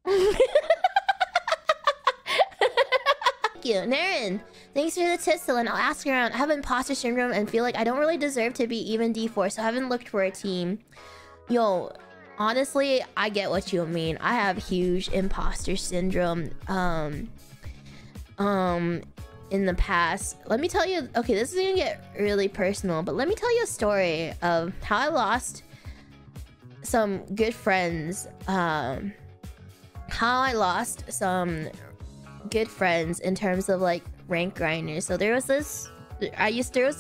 Thank you, Naren. Thanks for the tips, Selen. I'll ask around. I have imposter syndrome and feel like I don't really deserve to be even D4, so I haven't looked for a team. Yo, honestly, I get what you mean. I have huge imposter syndrome. In the past, let me tell you. Okay, this is gonna get really personal, but let me tell you a story of how I lost some good friends. How I lost some good friends in terms of like rank grinders. So there was this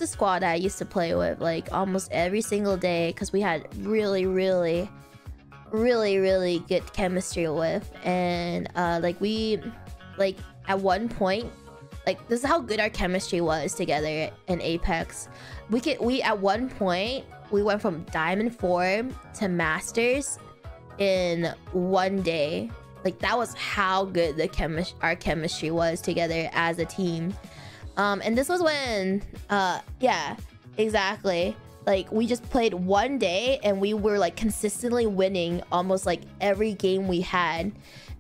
squad that I used to play with like almost every single day because we had really good chemistry with, and like at one point, like this is how good our chemistry was together in Apex. We at one point we went from Diamond 4 to Masters in one day. Like that was how good our chemistry was together as a team. And this was when yeah, exactly. Like we just played one day and we were like consistently winning almost like every game we had.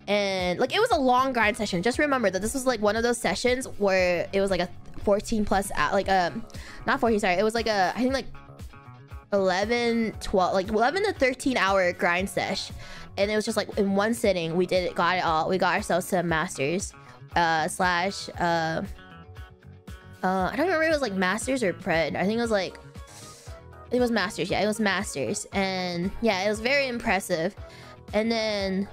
And like it was a long grind session. Just remember that this was like one of those sessions where it was like a 14 plus like not 14, sorry, it was like a, I think like 11 to 13 hour grind sesh, and it was just like in one sitting we did it, got it all. We got ourselves to Masters slash I don't remember if it was like Masters or Pred. I think it was like, it was Masters. Yeah, it was Masters. And yeah, it was very impressive. And then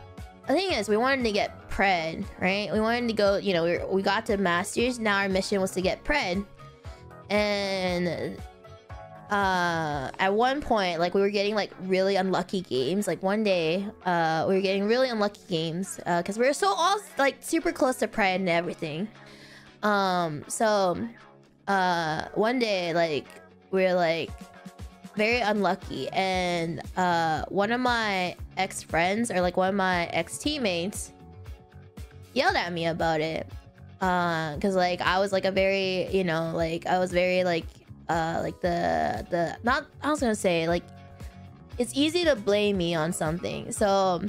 the thing is, we wanted to get Pred, right? We wanted to go, you know, we got to Masters. Now our mission was to get Pred. And at one point, like we were getting like really unlucky games. Like one day, we were getting really unlucky games because we were so all like super close to Pred and everything. So one day, like we were like very unlucky, and one of my ex-friends, or like one of my ex-teammates, yelled at me about it, because like I was like a very, you know, like I was very like the not, I was gonna say like it's easy to blame me on something. So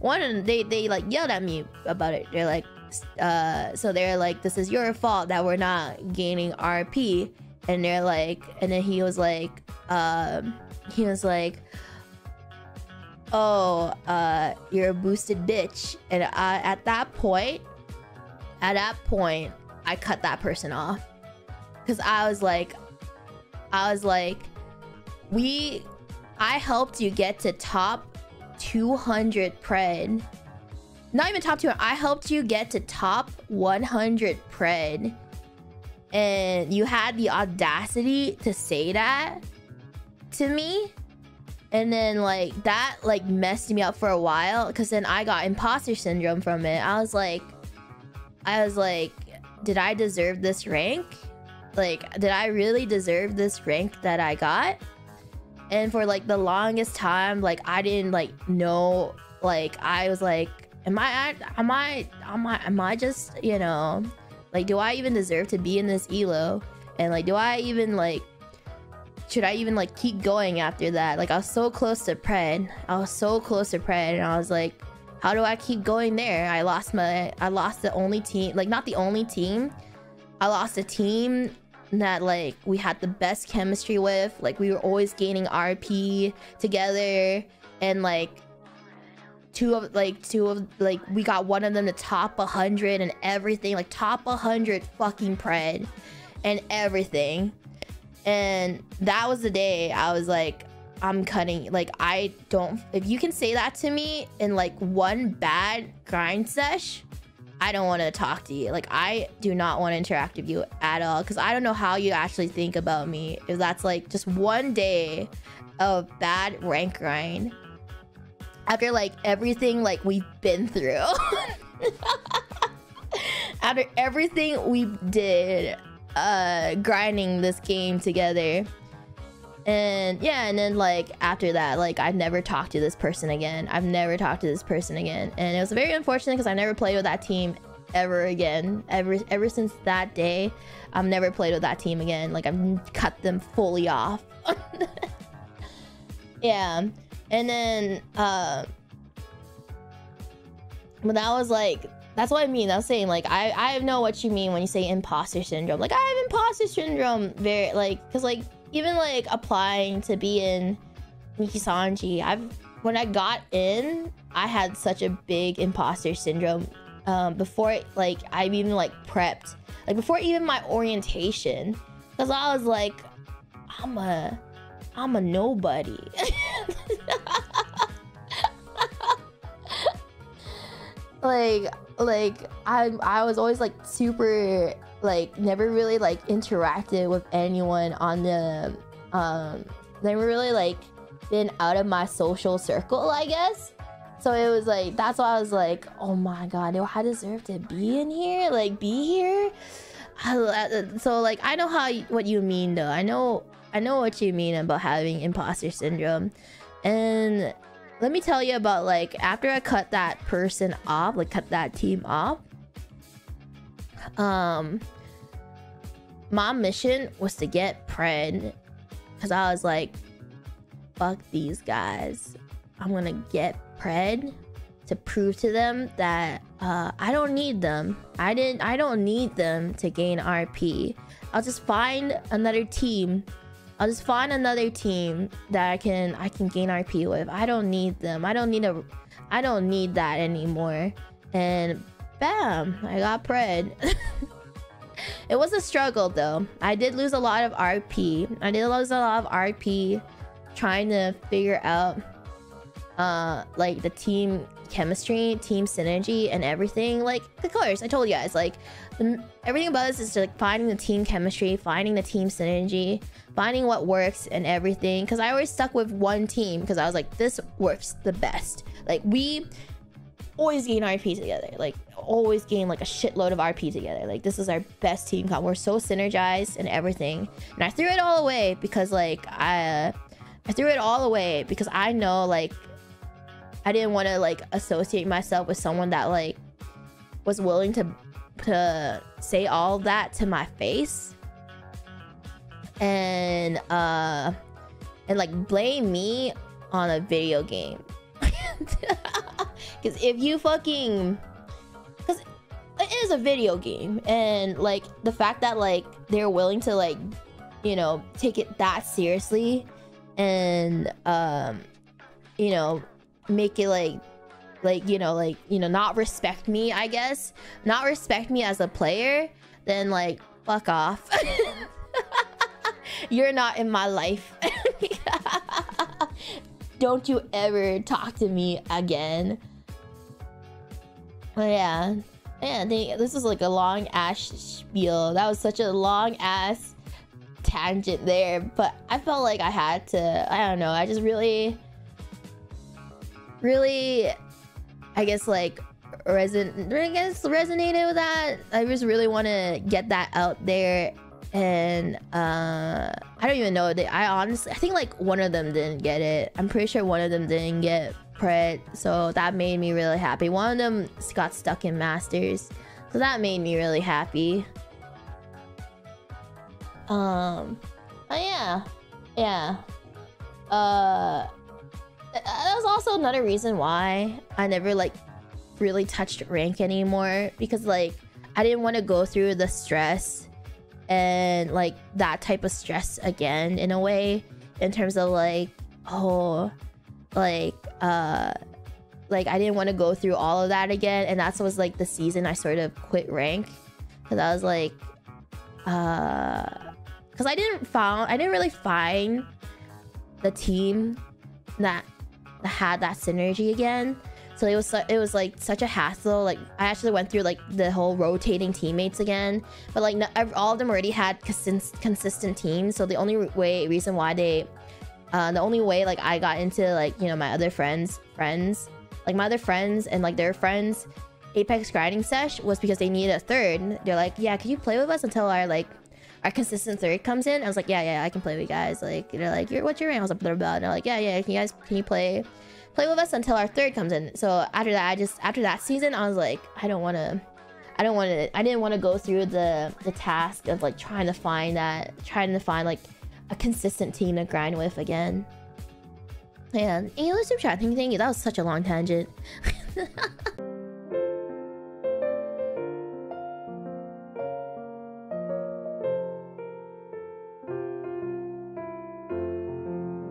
they like yelled at me about it. They're like so they're like, this is your fault that we're not gaining RP. And they're like, and then he was like, oh, you're a boosted bitch. And at that point, I cut that person off. Because I was like, I helped you get to top 200 Pred. Not even top 200, I helped you get to top 100 Pred. And you had the audacity to say that to me. And then like that like messed me up for a while, because then I got imposter syndrome from it. I was like, did I deserve this rank? Like, did I really deserve this rank that I got? And for like the longest time, like I didn't like know, like I was like, am I just, you know, like, do I even deserve to be in this elo? And like, do I even like, should I even like keep going after that? Like I was so close to Pred. And I was like, how do I keep going there? I lost the only team, like not the only team. I lost a team that like we had the best chemistry with. Like we were always gaining RP together, and like two of we got one of them to top 100 and everything, like top 100 fucking Pred and everything. And that was the day I was like, I'm cutting. Like I don't, if you can say that to me in like one bad grind sesh, I don't want to talk to you. Like I do not want to interact with you at all, because I don't know how you actually think about me if that's like just one day of bad rank grind after like everything like we've been through. After everything we did grinding this game together. And yeah, and then like after that, like I've never talked to this person again. And it was very unfortunate because I never played with that team ever again. Ever since that day, I've never played with that team again. Like I've cut them fully off. Yeah. And then But that was like, that's what I mean. I was saying like, I know what you mean when you say imposter syndrome. Like I have imposter syndrome very like, because like even like applying to be in Nijisanji, when I got in, I had such a big imposter syndrome before like I even like prepped, like before even my orientation, because I was like, I'm a nobody. like I was always like super like never really like interacted with anyone on the never really like been out of my social circle, I guess. So it was like, that's why I was like, oh my god, do I deserve to be in here, like be here? So like I know what you mean though. I know what you mean about having imposter syndrome. And let me tell you about like after I cut that person off, like cut that team off, my mission was to get pred, because I was like, fuck these guys, I'm gonna get pred to prove to them that I don't need them. I don't need them to gain RP. I'll just find another team. I'll just find another team that I can gain RP with. I don't need them. I don't need that anymore. And bam, I got pred. It was a struggle though. I did lose a lot of RP. Trying to figure out like the team chemistry, team synergy, and everything. Like of course I told you guys, like everything about this is like finding the team chemistry, finding the team synergy, finding what works and everything. Because I always stuck with one team because I was like, this works the best. Like we always gain RP together, like always gain like a shitload of RP together. Like this is our best team comp. We're so synergized and everything. And I threw it all away because like I threw it all away because I know like I didn't want to like associate myself with someone that like was willing to say all that to my face and like blame me on a video game. Because if you fucking, because it is a video game, and like the fact that like they're willing to like, you know, take it that seriously and you know, make it like not respect me, I guess, not respect me as a player, then like fuck off. You're not in my life. Don't you ever talk to me again. But yeah, this is like a long ass spiel. That was such a long ass tangent there, but I felt like I had to, I don't know, I just really I guess like resonated with that. I just really want to get that out there. And I don't even know, I think like one of them didn't get it. I'm pretty sure one of them didn't get pred, so that made me really happy. One of them got stuck in masters, so that made me really happy. But yeah, that was also another reason why I never like really touched rank anymore, because like I didn't want to go through the stress and like that type of stress again, in a way, in terms of like, oh, like I didn't want to go through all of that again. And that was like the season I sort of quit rank, because I was like because I didn't really find the team that had that synergy again. So it was like such a hassle. Like I actually went through like the whole rotating teammates again, but like all of them already had consistent teams. So the only reason why the only way like I got into like, you know, my other friends, like my other friends and like their friends Apex grinding sesh was because they needed a third. They're like, yeah, can you play with us until our consistent third comes in? I was like, yeah, I can play with you guys. Like, they're like, what's your rank? I was like, blah, blah. And they're like, yeah, can you play with us until our third comes in? So after that, after that season, I was like, I didn't want to go through the task of like trying to find like a consistent team to grind with again. And super chat, thank you. That was such a long tangent.